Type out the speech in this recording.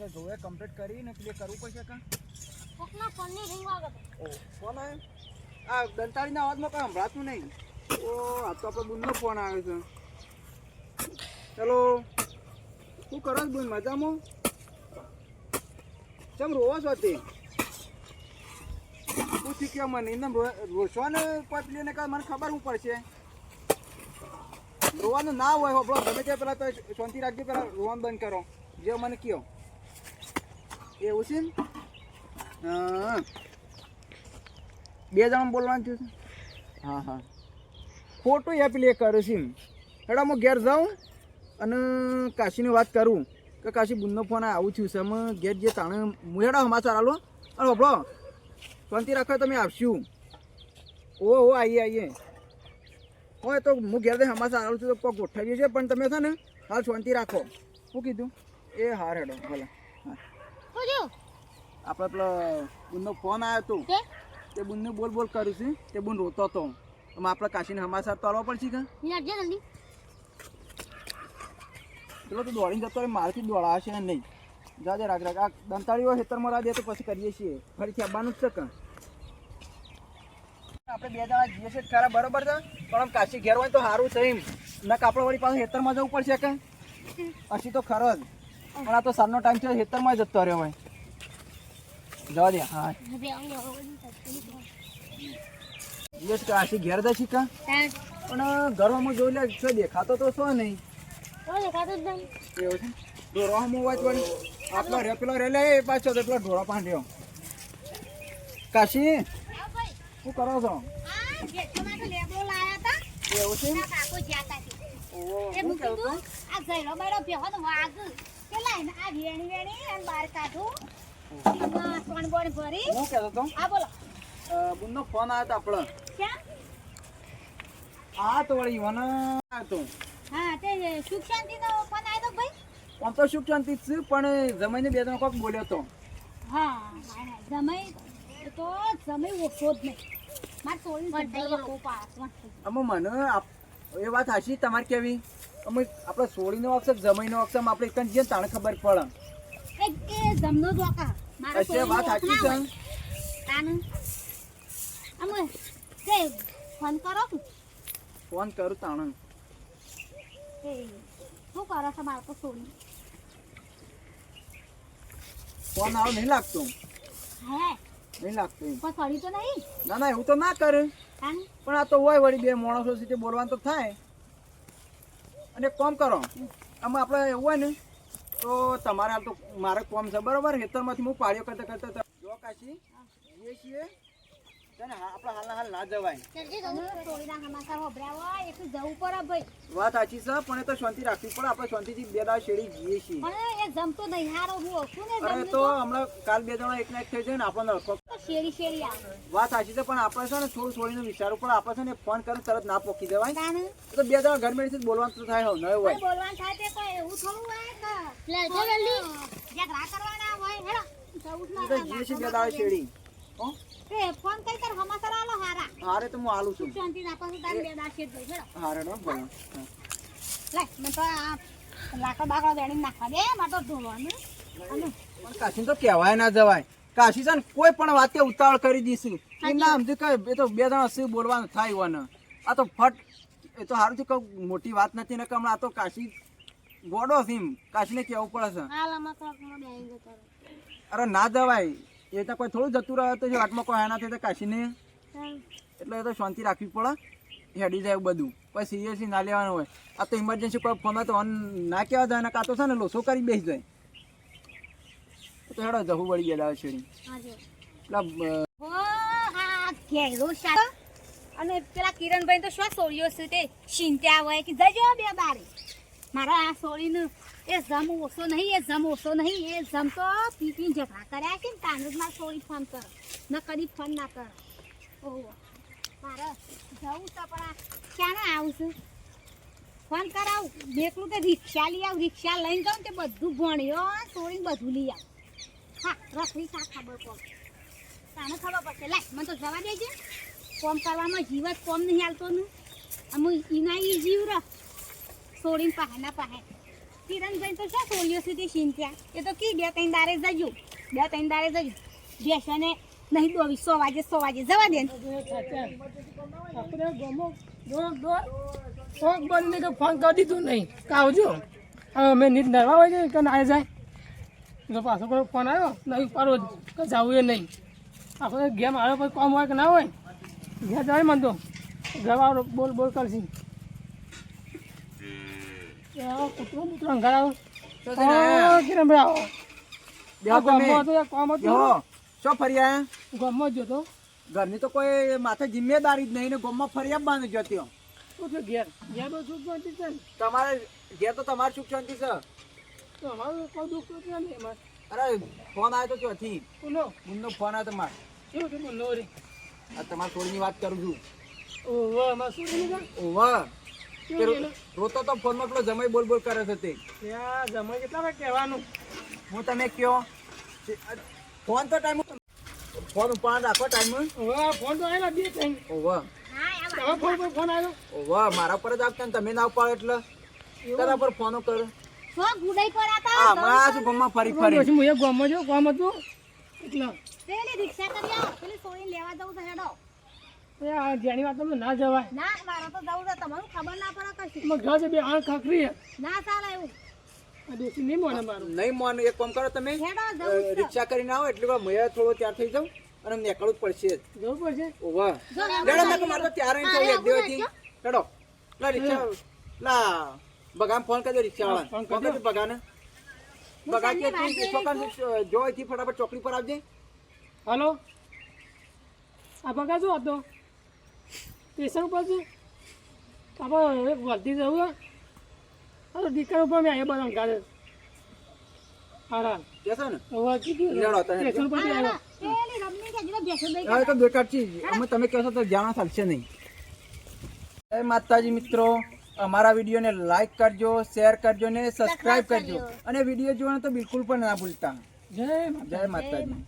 એટલે જોવે કમ્પ્લીટ કરીને એટલે કરવું પડશે કા કોકના ફોનની રિંગ વાગે ઓ ફોન આવ્યો આ દંતાળીના અવાજમાં કંઈ સંભળાતું નહીં ઓ આ તો આપણો બુનનો ફોન આવ્યો છે ચલો શું કરો છો બુન મજામાં ચમ રોવો છો તે પૂછી કે મને એમને રોશો ને પતલીને કાંઈ મને ખબર શું પડશે રોવાનું ના હોય હોબળો ગમે તે પેલા તો શાંતિ રાખજો પેલા રોવાનું બંધ કરો જે મને કયો એવું છે ને હા 2 જણા બોલવાનું થયું છે હા હા ખોટું પેલી એ કર્યું છે હેડા હું ઘેર જાઉં અને કાશીની વાત કરું કે કાશી બુનનો ફોન આવું થયું છે અમે ઘેર જે તાણે હું હેડા સમાચાર આલો અને હોબળો શાંતિ રાખો તમે આવશું ઓ આવીએ હોય તો હું ઘેર દે સમાચાર આવું છું તો કોઈ ગોઠવીએ છે પણ તમે છે ને હાલ શાંતિ રાખો શું કીધું એ હાર હેડો ભલે હા આપણે પેલો બુનનો ફોન આવ્યો હતો તે બુનને બોલ કર્યું છે તે બુન રોતો હતો એમાં આપણે કાશીને સમાચાર તો આવવા પડશે કે પેલો તો દોડીને જતો હોય મારથી દોડાશે નહીં જાજે રાખ આ દંતાળીઓ ખેતરમાં રાહ દે તો પછી કરીએ છીએ ફરીથી આવવાનું જ છે કે આપણે 2 જણા જઈએ છીએ ખરા બરોબર છે પણ આમ કાશી ઘેર હોય તો સારું છે એમ નક આપણે વળી પાછું ખેતરમાં જવું પડશે કે પછી તો ખરો જ પણ આ તો સાંજનો ટાઈમ છે ખેતરમાં જતો રહ્યો હોય જવા દે હા જીએસ કાશી ઘેર જશી કા પણ ઘરમાં જોઈ લે છો દેખાતો તો છો નહીં એવું છે ઢોરામાં હોય તો આટલો રે પેલો રે લે પાછો તો પેલો ઢોરા પાંડ્યો કાશી શું કરો છો એવું છે બુનનો ફોન આવ્યો તો આપણો આ તો વળી મને આવ્યો સુખ શાંતિ નો ફોન આવ્યો ભાઈ આમ તો સુખ શાંતિ જ છે પણ જમાઈને 2 જણા કોક બોલ્યો તો હા જમાઈ તો જમાઈ ઓછો જ નહીં મારે અમે મને એ વાત હાશી તમારે કેવી અમે આપણે સોળીનો અક્ષર જમાઈનો અક્ષર આપણે એક જ તાણે ખબર પડે એ જમનો દોકા મારે વાત સાચી છે અમે કે ફોન કરો ફોન કરું તાણે શું કરો છો મારે તો સોળી ફોન આવો નહીં લાગતો હે નહીં લાગતું કોઈ કરી તો નહીં ના એવું તો ના કરે પણ આ તો હોય વળી 2 માણસો સુધી બોલવાનું તો થાય અને કોમ કરો આમાં આપણે એવું હોય ને તો તમારે હાલ તો મારે કોમ છે બરાબર ખેતરમાંથી હું પાડ્યો કરતા જો કાશી જઈએ છીએ આપણે હાલ ના જવાય વાત સાચી છે પણ એ તો શાંતિ રાખવી પડે આપણે શાંતિથી 2 દાડા શેડી જઈએ છીએ અરે તો હમણાં કાલ 2 જણા એકના એક થઈ જાય ને આપણને વાત સાચી છે પણ આપણે છે ને થોડું છોડીને વિચારવું પડે આપણે છે ને ફોન કરીને તરત ના પોકી જવાય તો 2 જણા ઘર મેળથી બોલવાનું તો થાય ન હોય જઈએ છીએ 2 દાડા શેડી ફોન કઈ કર સમાચાર આલો હારા હારે તો હું આલું છું શાંતિ ના પાસે તાર 2 દાડા છે ભાઈ હારે નો બોલો લે મને તો આ લાકડા બાકડા વેણી નાખવા દે માર તો ઢોલવાનું અને પણ કાશી તો કહેવાય ના જવાય કાશી છે ને કોઈ પણ વાતે ઉતાવળ કરી દીશું એ ના સમજે કે એ તો 2 જણા શું બોલવાનું થાય હોને આ તો ફટ એ તો સારું થી કોઈ મોટી વાત નથી ને કે હમણાં આ તો કાશી ગોડો છે એમ કાશીને કહેવું પડે છે હાલમાં કોકમાં બેહી જતો અરે ના જવાય એ તો કોઈ થોડું જતું રહે તો વાટમાં કોઈ એના તો કાશીને એટલે એ તો શાંતિ રાખવી પડે હેડી જાય બધું પછી સિરિયસલી ના લેવાનું હોય આ તો ઇમરજન્સી કોઈ ફોન તો ઓન ના કહેવા જાય ને કાં તો છે ને લોસો કરી બેસી જાય તો હેડો જવું વળી ગયા છેડી અને પેલા કિરણભાઈ તો શું સોળ્યો છે તે ચિંતા હોય કે જજો 2 બારે મારા આ સોળીનું એ જમ ઓછો નહીં એ જમ તો પીપી ઝઘડા કર્યા છે ને તાનું જ મારે સોળી ફોન કરો ન કદી ફોન ના કરો ઓહો મારે જવું તો પણ ક્યાં ના આવું છું ફોન કરાવું દેખલું કે રિક્ષા લઈ આવું રિક્ષા લઈને જાઉં તે બધું ભણ્યો સોળીને બધું લઈ આવું હા રખડી ખા ખબર પડે તાને ખબર પડશે લે મને તો જવા દેજે કોમ કરવામાં જીવત કોમ નહીં હાલતો ને અમે ઇનાઈ જીવ રહ સોળીને પાસે ના પાસે કિરણભાઈ તો શું સોલ્યો સુધી ચિંત્યા એ તો કી 2-3 દારે જજો 2-3 દારે જજો બેસને નહીં દોવી 100 વાગે જવા દે આપણે ગમો ફોન બંને કે ફોન કરી દીધું નહીં કાવજો હવે મેં નીટ નરવા હોય છે કે ના જાય તો પાછો કોઈ ફોન આવ્યો નહીં પાડો કે જવું એ નહીં આપણે ગેમ આવ્યો પછી કામ હોય કે ના હોય ઘેર જાય મને તો જવા બોલ કરશી કૂતરો કૂતરો અંગાર આવો તો છે ને, કિરણભાઈ આવો બેહો તમે. ગામમાં હતો કામ હતું બેહો. શું ફરી આયા? ગામમાં જ જોતો ઘરની તો કોઈ માથે જિમ્મેદારી જ નહીં ને ગામમાં ફરી આપવાનું જતી શું છે ઘેર ઘેર તો સુખ શાંતિ છે ને તમારે ઘેર તો તમારે સુખ શાંતિ છે. તો અમારું કોઈ દુઃખ તો છે નહીં એમાં અરે ફોન આવ્યો તો ચોથી બોલો મુન્નો ફોન આવ્યો તમારે. કેવું છે બોલો રે આ તમારા છોડીની વાત કરું છું. ઓહો અમારે શું થયું ઓવા કેવું ગયેલું? રોતો તો ફોનમાં પેલો જમાઈ બોલ બોલ કરે છે તે. ત્યાં જમાઈ કેટલા વાર કહેવાનું હું તમે કયો ફોન તો ટાઈમ ફોન ઉપર રાખો ટાઈમ. હવે ફોન તો આવેલા બે ત્રણ ઓવા હવે ફોન પર ફોન આવ્યો ઓવા મારા પર જ આપતા ને તમે ના ઉપાડો એટલે તારા પર ફોનો કરો. સો ગુડાઈ પર આ આતા હમણાં શું ગામમાં ફરી ફરી પછી હું એક ગામમાં જો ગામ હતું એટલે પેલી રિક્ષા કરી આવો પેલી સોળીને લેવા જવું તો હેડો એ આ જેની વાત તમે ના જવાય ના મારે તો જવું છે તમારું ખબર ના પડે કશું એમાં ઘર છે બે આણ ખાખરી ના ચાલે એવું આ દોસ્તી નહીં મળે મારું નહીં મોન એક કામ કરો તમે હેડો જવું છે રિક્ષા કરીને આવો એટલે મેં થોડો તૈયાર થઈ જાઉં અને નીકળવું જ પડશે જ. જવું પડશે ઓવા જો લેડો મેં મારે તો ત્યારે જ થયું એક દિવસથી. લેડો લા રિક્ષા લા બગામ ફોન કરજો રિક્ષા વાળા ફોન ફોન કરજો બગાને બગા કે છોકરા જો અહીંથી ફટાફટ ચોકડી પર આવજે. હાલો આ બગા શું હતો સ્ટેશન ઉપર છું આપણે એક વર્ધી જવું હા દીકરા ઉપર મેં અહીંયા બધા ગાડે હા કેસો ને હવે કીધું લેવડો તને. સ્ટેશન પર આવ્યો પેલી રમણી કે જીવા બેસો દઈ હવે તો બેકાર છે અમે તમે કહેશો તો જાણો ચાલશે નહીં. જય માતાજી મિત્રો, અમારા વિડીયોને લાઈક કરજો, શેર કરજો ને સબસ્ક્રાઇબ કરજો અને વિડીયો જોવાનું તો બિલકુલ પણ ના ભૂલતા. જય માતા જય માતાજી.